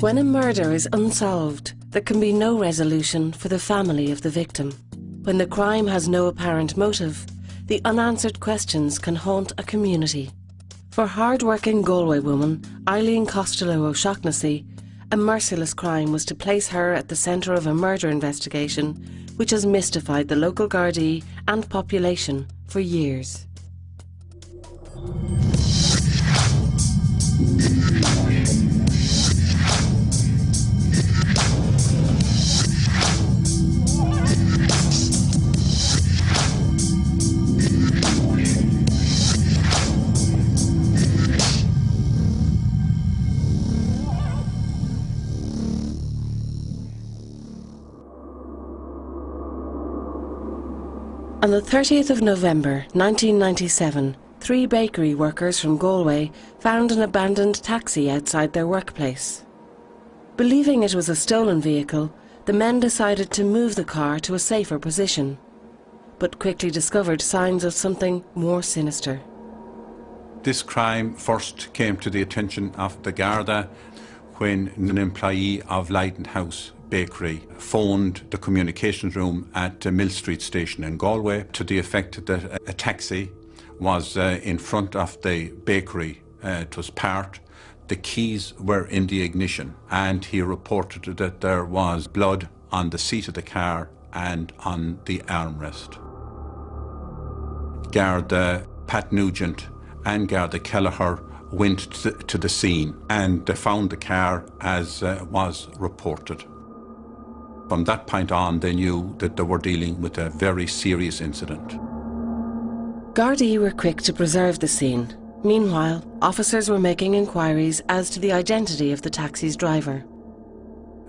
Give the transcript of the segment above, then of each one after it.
When a murder is unsolved, there can be no resolution for the family of the victim. When the crime has no apparent motive, the unanswered questions can haunt a community. For hard-working Galway woman Eileen Costello O'Shaughnessy, a merciless crime was to place her at the centre of a murder investigation which has mystified the local Gardaí and population for years. On the 30th of November 1997, 3 bakery workers from Galway found an abandoned taxi outside their workplace. Believing it was a stolen vehicle, the men decided to move the car to a safer position, but quickly discovered signs of something more sinister. This crime first came to the attention of the Garda when an employee of Leyden House Bakery phoned the communications room at Mill Street station in Galway to the effect that a taxi was in front of the bakery. It was parked. The keys were in the ignition, and he reported that there was blood on the seat of the car and on the armrest. Garda Pat Nugent and Garda Kelleher went to the scene, and they found the car as was reported. From that point on, they knew that they were dealing with a very serious incident. Gardaí were quick to preserve the scene. Meanwhile, officers were making inquiries as to the identity of the taxi's driver.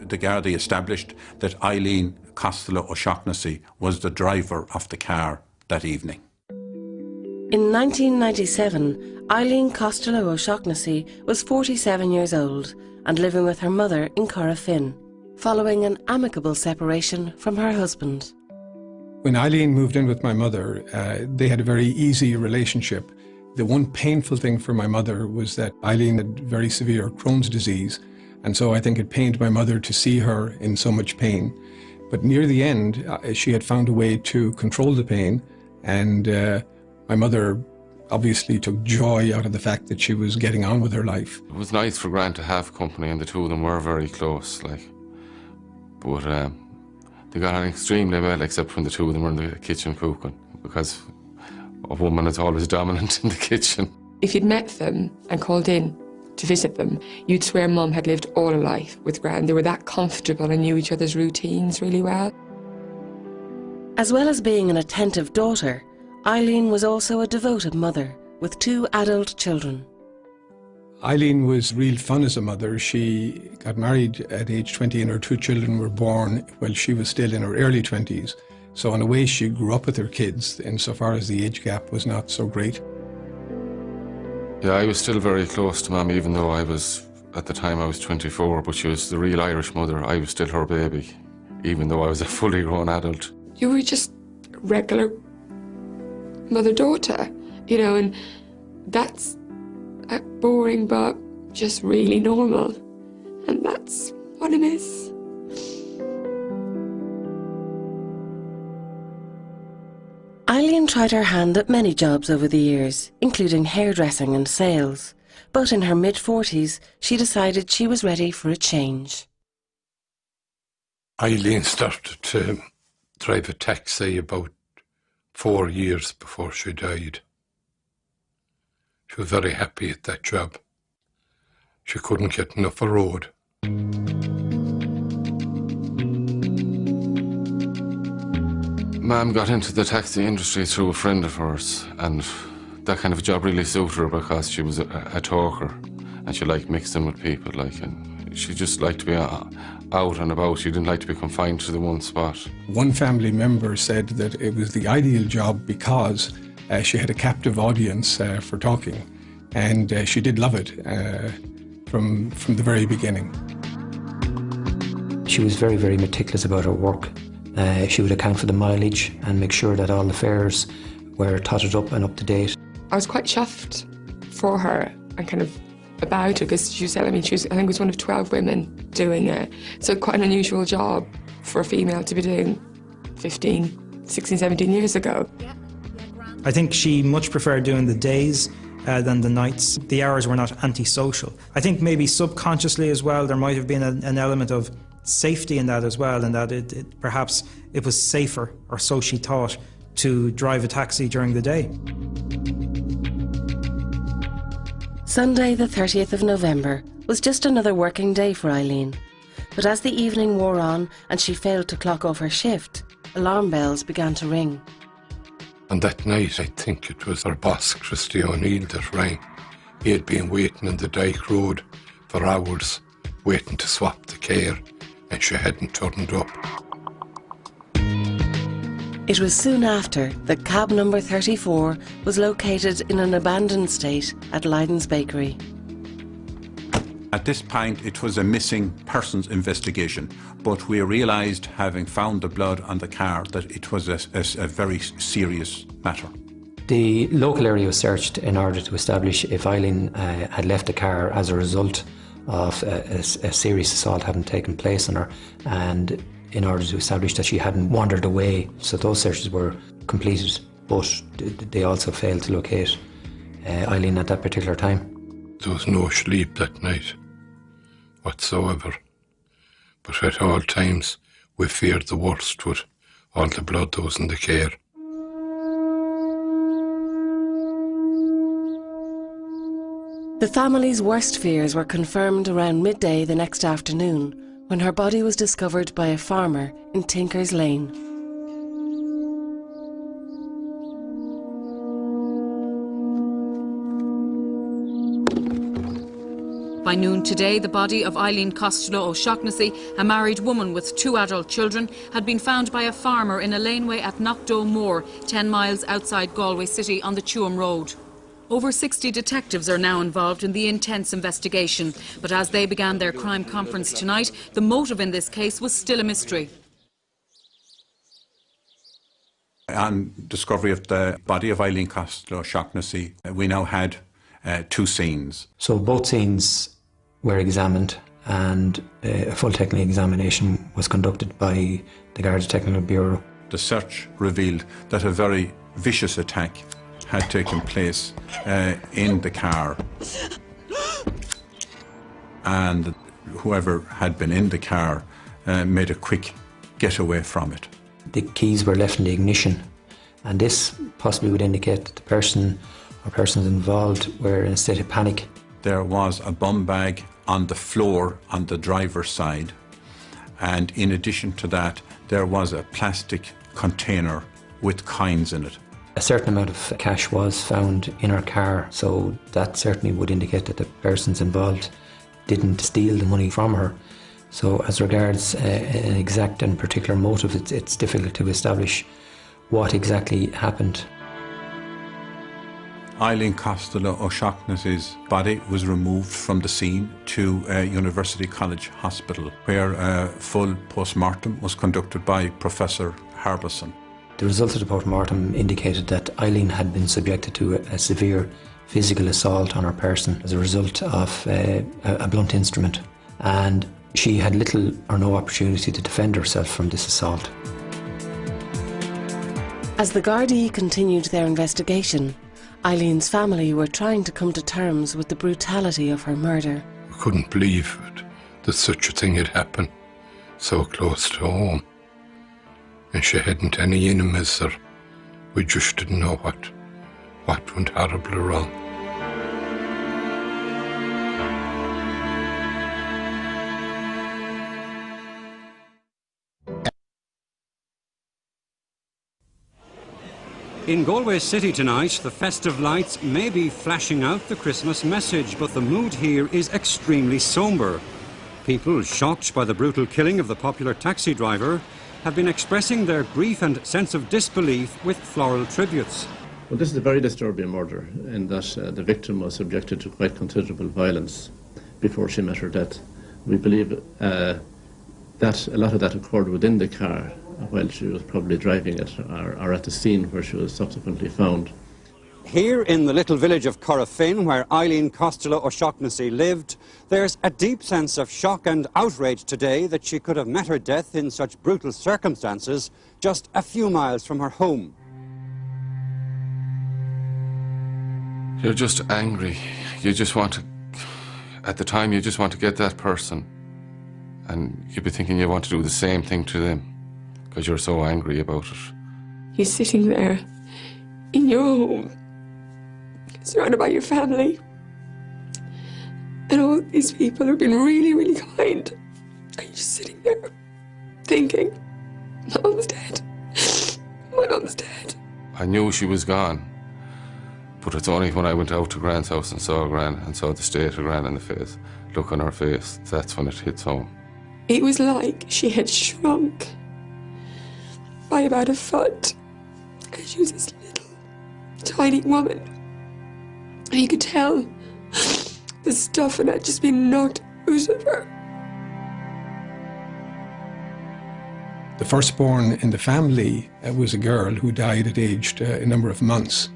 The Gardaí established that Eileen Costello O'Shaughnessy was the driver of the car that evening. In 1997, Eileen Costello O'Shaughnessy was 47 years old and living with her mother in Corofin, following an amicable separation from her husband. When Eileen moved in with my mother, they had a very easy relationship. The one painful thing for my mother was that Eileen had very severe Crohn's disease, and so I think it pained my mother to see her in so much pain. But near the end, she had found a way to control the pain, and my mother obviously took joy out of the fact that she was getting on with her life. It was nice for Grant to have company, and the two of them were very close, but they got on extremely well, except when the two of them were in the kitchen cooking, because a woman is always dominant in the kitchen. If you'd met them and called in to visit them, you'd swear Mum had lived all her life with Gran. They were that comfortable and knew each other's routines really well. As well as being an attentive daughter, Eileen was also a devoted mother with 2 adult children. Eileen was real fun as a mother. She got married at age 20 and her 2 children were born while she was still in her early 20s. So in a way she grew up with her kids insofar as the age gap was not so great. Yeah, I was still very close to Mum, even though at the time I was 24, but she was the real Irish mother. I was still her baby, even though I was a fully grown adult. You were just regular mother-daughter, and that's boring but just really normal, and that's what I miss. Eileen tried her hand at many jobs over the years, including hairdressing and sales, but in her mid-40s she decided she was ready for a change. Eileen started to drive a taxi about 4 years before she died. She was very happy at that job. She couldn't get enough of road. Mum got into the taxi industry through a friend of hers, and that kind of job really suited her because she was a talker and she liked mixing with people, and she just liked to be out and about. She didn't like to be confined to the one spot. One family member said that it was the ideal job because she had a captive audience for talking, and she did love it from the very beginning. She was very, very meticulous about her work. She would account for the mileage and make sure that all the fares were totted up and up to date. I was quite chuffed for her and kind of about her, because she was telling me she was, I think, was one of 12 women doing it. So quite an unusual job for a female to be doing 15, 16, 17 years ago. I think she much preferred doing the days than the nights. The hours were not antisocial. I think maybe subconsciously as well there might have been an element of safety in that as well, and that perhaps it was safer, or so she thought, to drive a taxi during the day. Sunday the 30th of November was just another working day for Eileen. But as the evening wore on and she failed to clock off her shift, alarm bells began to ring. And that night, I think it was her boss, Christy O'Neill, that rang. He had been waiting in the Dyke Road for hours, waiting to swap the care, and she hadn't turned up. It was soon after that cab number 34 was located in an abandoned state at Lydon's Bakery. At this point, it was a missing persons investigation, but we realised, having found the blood on the car, that it was a very serious matter. The local area was searched in order to establish if Eileen had left the car as a result of a serious assault having taken place on her, and in order to establish that she hadn't wandered away. So those searches were completed, but they also failed to locate Eileen at that particular time. There was no sleep that night whatsoever, but at all times we feared the worst with all the blood that was in the care. The family's worst fears were confirmed around midday the next afternoon, when her body was discovered by a farmer in Tinkers Lane. By noon today, the body of Eileen Costello O'Shaughnessy, a married woman with 2 adult children, had been found by a farmer in a laneway at Knockdoe Moor, 10 miles outside Galway City on the Tuam Road. Over 60 detectives are now involved in the intense investigation, but as they began their crime conference tonight, the motive in this case was still a mystery. On discovery of the body of Eileen Costello O'Shaughnessy, we now had 2 scenes. So both scenes were examined, and a full technical examination was conducted by the Garda Technical Bureau. The search revealed that a very vicious attack had taken place in the car, and whoever had been in the car made a quick getaway from it. The keys were left in the ignition, and this possibly would indicate that the person or persons involved were in a state of panic. There was a bum bag on the floor on the driver's side, and in addition to that, there was a plastic container with coins in it. A certain amount of cash was found in her car, so that certainly would indicate that the persons involved didn't steal the money from her. So as regards an exact and particular motive, it's difficult to establish what exactly happened. Eileen Costello O'Shaughnessy's body was removed from the scene to University College Hospital, where a full post-mortem was conducted by Professor Harbison. The results of the post-mortem indicated that Eileen had been subjected to a severe physical assault on her person as a result of a blunt instrument, and she had little or no opportunity to defend herself from this assault. As the Gardaí continued their investigation, Eileen's family were trying to come to terms with the brutality of her murder. We couldn't believe it, that such a thing had happened so close to home. And she hadn't any enemies, or we just didn't know what went horribly wrong. In Galway City tonight, the festive lights may be flashing out the Christmas message, but the mood here is extremely sombre. People shocked by the brutal killing of the popular taxi driver have been expressing their grief and sense of disbelief with floral tributes. Well, this is a very disturbing murder in that the victim was subjected to quite considerable violence before she met her death. We believe that a lot of that occurred within the car while she was probably driving it, or at the scene where she was subsequently found. Here in the little village of Corofin, where Eileen Costello O'Shaughnessy lived, there's a deep sense of shock and outrage today that she could have met her death in such brutal circumstances just a few miles from her home. You're just angry. You just want to, at the time, you just want to get that person. And you'd be thinking you want to do the same thing to them because you're so angry about it. You're sitting there in your home, surrounded by your family, and all these people have been really, really kind. And you're just sitting there thinking, my mum's dead. My mum's dead. I knew she was gone, but it's only when I went out to Gran's house and saw Gran and saw the state of Gran in the face, look on her face, that's when it hits home. It was like she had shrunk by about a foot. And she was this little, tiny woman. And you could tell the stuff in it just being knocked out of her. The firstborn in the family was a girl who died at aged a number of months.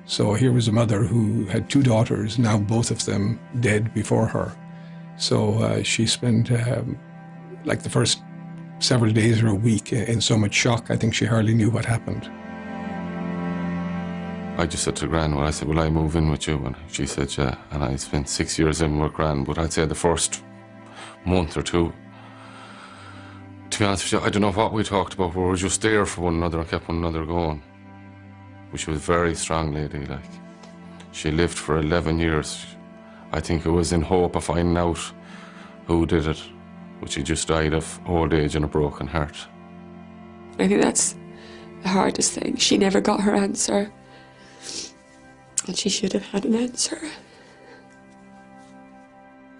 So here was a mother who had two daughters, now both of them dead before her. So she spent like the first several days or a week in so much shock, I think she hardly knew what happened. I just said to Gran, well, I said, will I move in with you? And she said, yeah. And I spent 6 years in with Gran, but I'd say the first month or two, to be honest with you, I don't know what we talked about, but we were just there for one another and kept one another going. But she was a very strong lady, like. She lived for 11 years. I think it was in hope of finding out who did it, but she just died of old age and a broken heart. I think that's the hardest thing. She never got her answer. And she should have had an answer.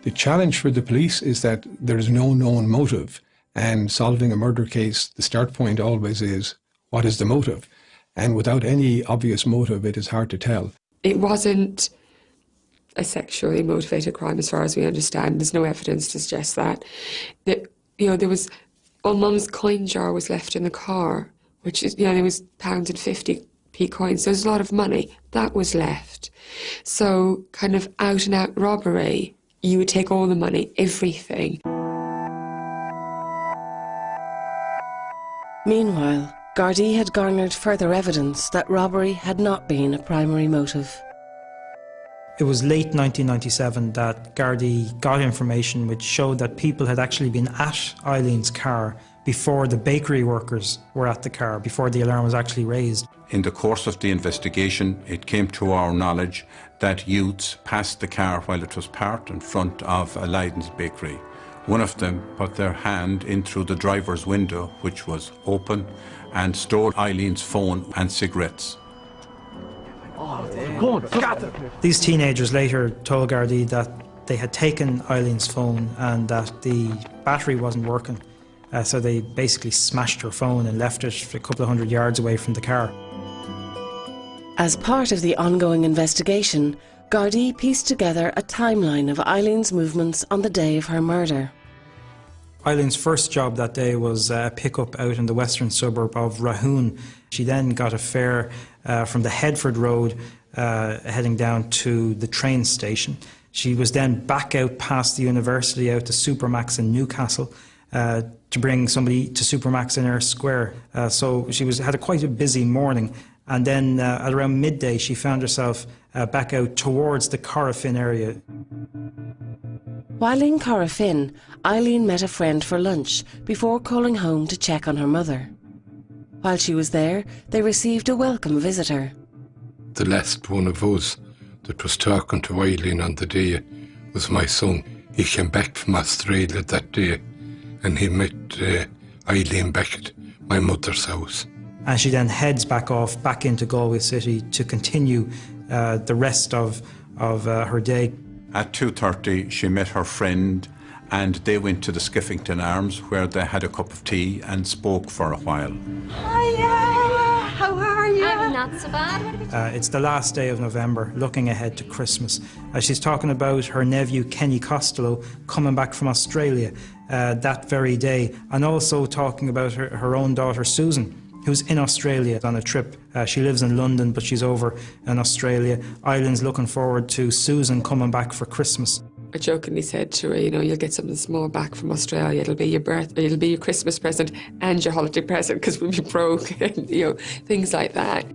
The challenge for the police is that there is no known motive, and solving a murder case, the start point always is, what is the motive? And without any obvious motive, it is hard to tell. It wasn't a sexually motivated crime as far as we understand. There's no evidence to suggest that. There was, Mum's coin jar was left in the car, which is, there was pounds and 50p coins. There's a lot of money. That was left. So kind of out and out robbery, you would take all the money, everything. Meanwhile, Gardaí had garnered further evidence that robbery had not been a primary motive. It was late 1997 that Gardaí got information which showed that people had actually been at Eileen's car before the bakery workers were at the car, before the alarm was actually raised. In the course of the investigation, it came to our knowledge that youths passed the car while it was parked in front of Eileen's bakery. One of them put their hand in through the driver's window, which was open, and stole Eileen's phone and cigarettes. These teenagers later told Gardaí that they had taken Eileen's phone and that the battery wasn't working. So they basically smashed her phone and left it a couple of 100 yards away from the car. As part of the ongoing investigation, Gardaí pieced together a timeline of Eileen's movements on the day of her murder. Eileen's first job that day was a pick-up out in the western suburb of Rahoon. She then got a fare from the Headford Road heading down to the train station. She was then back out past the university out to Supermax in Newcastle to bring somebody to Supermax in Eyre Square. So she had quite a busy morning. And then at around midday, she found herself back out towards the Corofin area. While in Corofin, Eileen met a friend for lunch before calling home to check on her mother. While she was there, they received a welcome visitor. The last one of us that was talking to Eileen on the day was my son. He came back from Australia that day and he met Eileen back at my mother's house. And she then heads back into Galway City to continue the rest of her day. At 2:30, she met her friend and they went to the Skiffington Arms where they had a cup of tea and spoke for a while. Hiya! How are you? I'm not so bad. It's the last day of November, looking ahead to Christmas. She's talking about her nephew Kenny Costello coming back from Australia that very day, and also talking about her own daughter Susan, who's in Australia on a trip. She lives in London, but she's over in Australia. Eileen's looking forward to Susan coming back for Christmas. I jokingly said to her, you know, you'll get something small back from Australia. It'll be your Christmas present and your holiday present because we'll be broke, and, you know, things like that.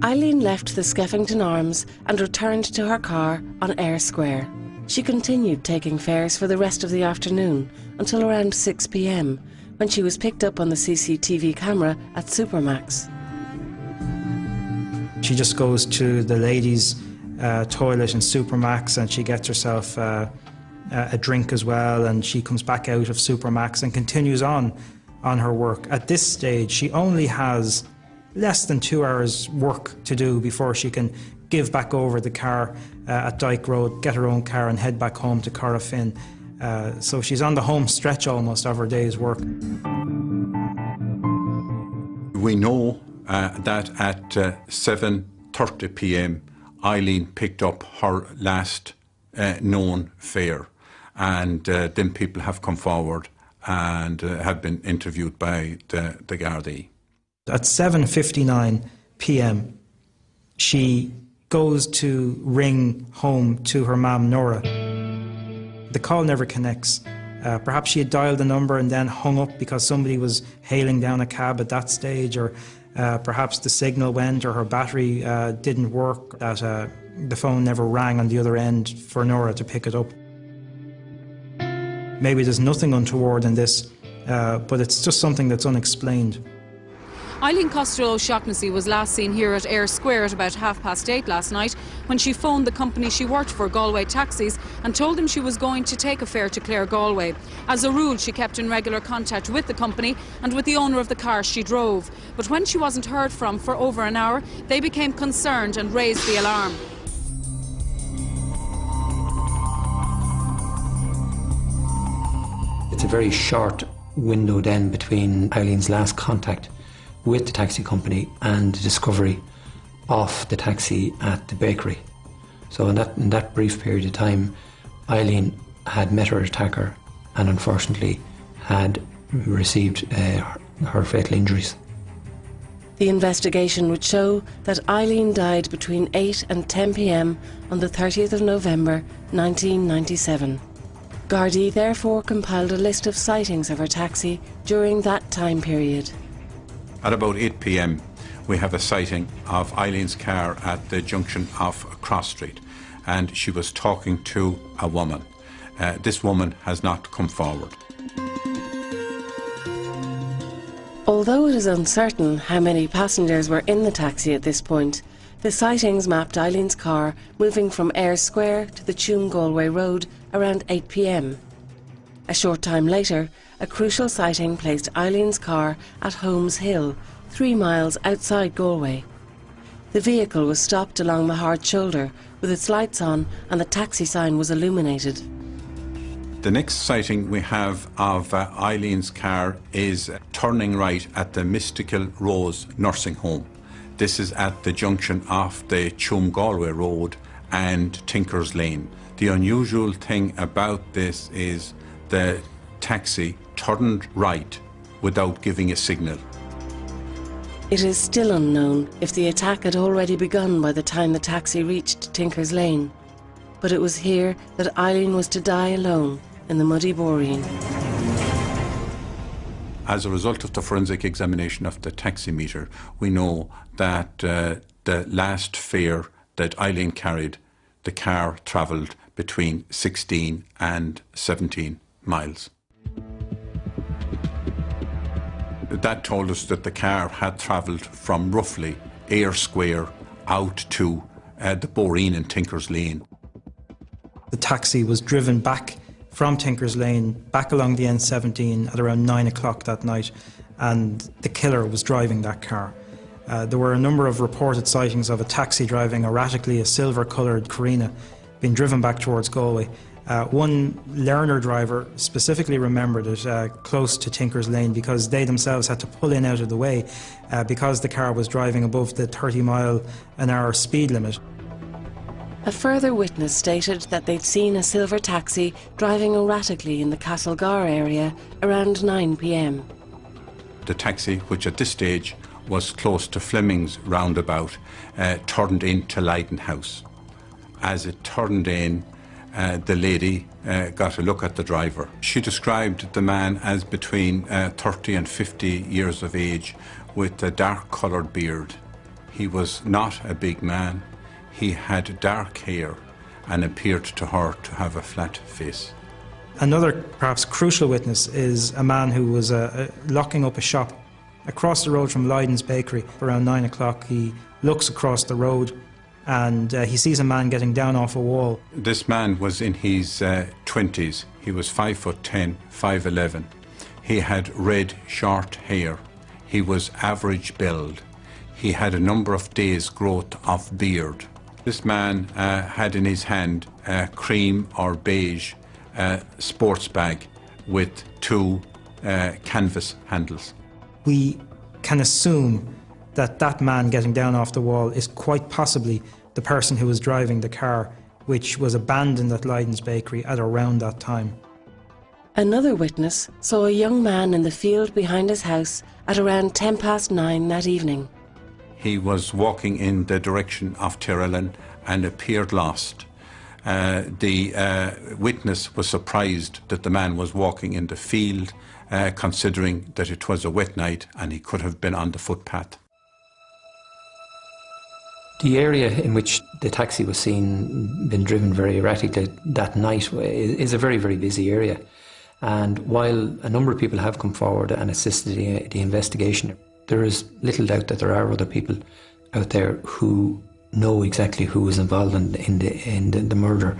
Eileen left the Skeffington Arms and returned to her car on Eyre Square. She continued taking fares for the rest of the afternoon until around 6 p.m, when she was picked up on the CCTV camera at Supermax. She just goes to the ladies' toilet in Supermax, and she gets herself a drink as well, and she comes back out of Supermax and continues on her work. At this stage, she only has less than 2 hours work to do before she can give back over the car at Dyke Road, get her own car and head back home to Corofin. So she's on the home stretch almost of her day's work. We know that at 7:30 p.m. Eileen picked up her last known fare, and then people have come forward and have been interviewed by the Gardaí. At 7:59 p.m, she goes to ring home to her mum, Nora. The call never connects. Perhaps she had dialed the number and then hung up because somebody was hailing down a cab at that stage, or perhaps the signal went, or her battery didn't work, that the phone never rang on the other end for Nora to pick it up. Maybe there's nothing untoward in this, but it's just something that's unexplained. Eileen Costello O'Shaughnessy was last seen here at Eyre Square at about 8:30 last night when she phoned the company she worked for, Galway Taxis, and told them she was going to take a fare to Clare, Galway. As a rule, she kept in regular contact with the company and with the owner of the car she drove. But when she wasn't heard from for over an hour, they became concerned and raised the alarm. It's a very short window then between Eileen's last contact with the taxi company and the discovery of the taxi at the bakery. So in that brief period of time, Eileen had met her attacker and unfortunately had received her fatal injuries. The investigation would show that Eileen died between 8 and 10 p.m. on the 30th of November 1997. Gardaí therefore compiled a list of sightings of her taxi during that time period. At about 8 p.m, we have a sighting of Eileen's car at the junction of Cross Street, and she was talking to a woman. This woman has not come forward. Although it is uncertain how many passengers were in the taxi at this point, the sightings mapped Eileen's car moving from Eyre Square to the Tuam Galway Road around 8 p.m. A short time later, a crucial sighting placed Eileen's car at Holmes Hill, 3 miles outside Galway. The vehicle was stopped along the hard shoulder with its lights on, and the taxi sign was illuminated. The next sighting we have of Eileen's car is turning right at the Mystical Rose nursing home. This is at the junction of the Tuam Galway Road and Tinker's Lane. The unusual thing about this is the taxi turned right without giving a signal. It is still unknown if the attack had already begun by the time the taxi reached Tinker's Lane, but it was here that Eileen was to die alone in the muddy Boreen. As a result of the forensic examination of the taximeter, we know that the last fare that Eileen carried, the car travelled between 16 and 17 miles. That told us that the car had travelled from roughly Eyre Square out to the Boreen and Tinker's Lane. The taxi was driven back from Tinker's Lane, back along the N17 at around 9 o'clock that night, and the killer was driving that car. There were a number of reported sightings of a taxi driving erratically a silver-coloured Carina being driven back towards Galway. One learner driver specifically remembered it close to Tinker's Lane because they themselves had to pull in out of the way because the car was driving above the 30-mile-an-hour speed limit. A further witness stated that they'd seen a silver taxi driving erratically in the Castlegar area around 9 p.m. The taxi, which at this stage was close to Fleming's roundabout, turned into Leiden House. As it turned in, the lady got a look at the driver. She described the man as between 30 and 50 years of age with a dark-coloured beard. He was not a big man. He had dark hair and appeared to her to have a flat face. Another perhaps crucial witness is a man who was locking up a shop across the road from Leiden's bakery. Around 9 o'clock he looks across the road and he sees a man getting down off a wall. This man was in his 20s. He was 5'10", 5'11". He had red short hair. He was average build. He had a number of days' growth of beard. This man had in his hand a cream or beige sports bag with 2 canvas handles. We can assume that that man getting down off the wall is quite possibly the person who was driving the car, which was abandoned at Leiden's bakery at around that time. Another witness saw a young man in the field behind his house at around 9:10 that evening. He was walking in the direction of Tirellan and appeared lost. The witness was surprised that the man was walking in the field, considering that it was a wet night and he could have been on the footpath. The area in which the taxi was seen being driven very erratically that night is a very, very busy area. And while a number of people have come forward and assisted the investigation, there is little doubt that there are other people out there who know exactly who was involved in the murder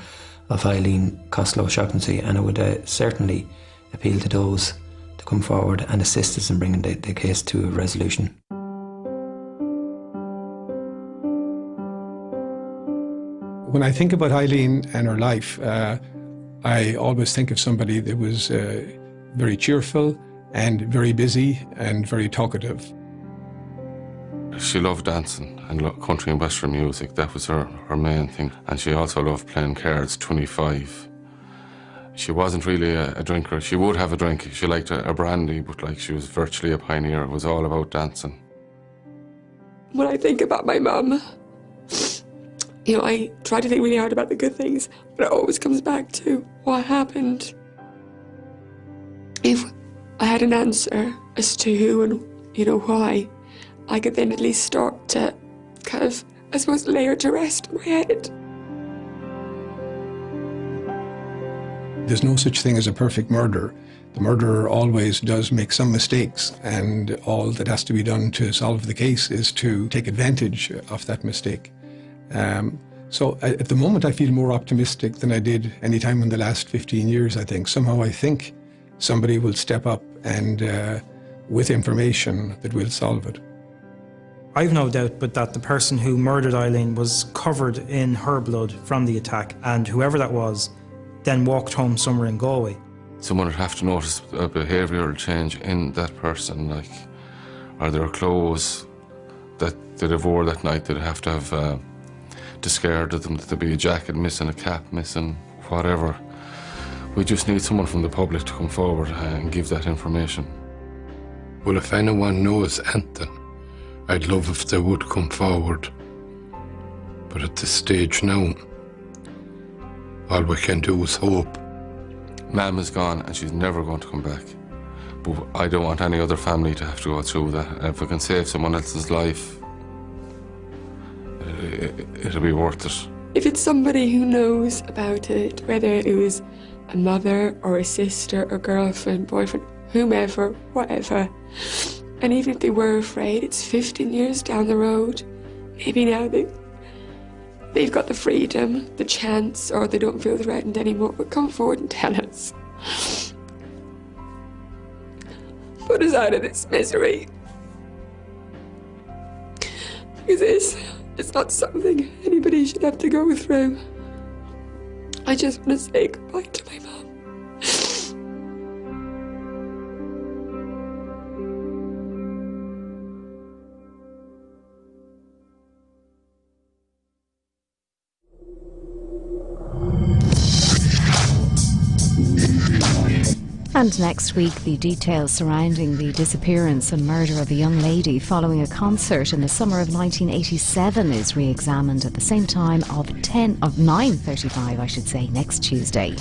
of Eileen Costello O'Shaughnessy, and I would certainly appeal to those to come forward and assist us in bringing the case to a resolution. When I think about Eileen and her life, I always think of somebody that was very cheerful and very busy and very talkative. She loved dancing and country and western music. That was her main thing. And she also loved playing cards, 25. She wasn't really a drinker. She would have a drink. She liked a brandy, but like she was virtually a pioneer. It was all about dancing. When I think about my mum, you know, I try to think really hard about the good things, but it always comes back to what happened. If I had an answer as to who and, you know, why, I could then at least start to kind of, I suppose, lay her to rest in my head. There's no such thing as a perfect murder. The murderer always does make some mistakes, and all that has to be done to solve the case is to take advantage of that mistake. So at the moment I feel more optimistic than I did any time in the last 15 years, I think. Somehow I think somebody will step up and with information that will solve it. I've no doubt but that the person who murdered Eileen was covered in her blood from the attack, and whoever that was then walked home somewhere in Galway. Someone would have to notice a behavioural change in that person, like, are there clothes that they'd have wore that night that have to have discarded them, that there'd be a jacket missing, a cap missing, whatever. We just need someone from the public to come forward and give that information. Well, if anyone knows anything, I'd love if they would come forward. But at this stage now, all we can do is hope. Mum is gone and she's never going to come back. But I don't want any other family to have to go through that. And if we can save someone else's life, it'll be worth it. If it's somebody who knows about it, whether it was a mother or a sister or girlfriend, boyfriend, whomever, whatever, and even if they were afraid, it's 15 years down the road. Maybe now they've got the freedom, the chance, or they don't feel threatened anymore, but come forward and tell us. Put us out of this misery. Because it's not something anybody should have to go through. I just want to say goodbye to my mum. And next week, the details surrounding the disappearance and murder of a young lady following a concert in the summer of 1987 is re-examined at the same time of 9:35, next Tuesday.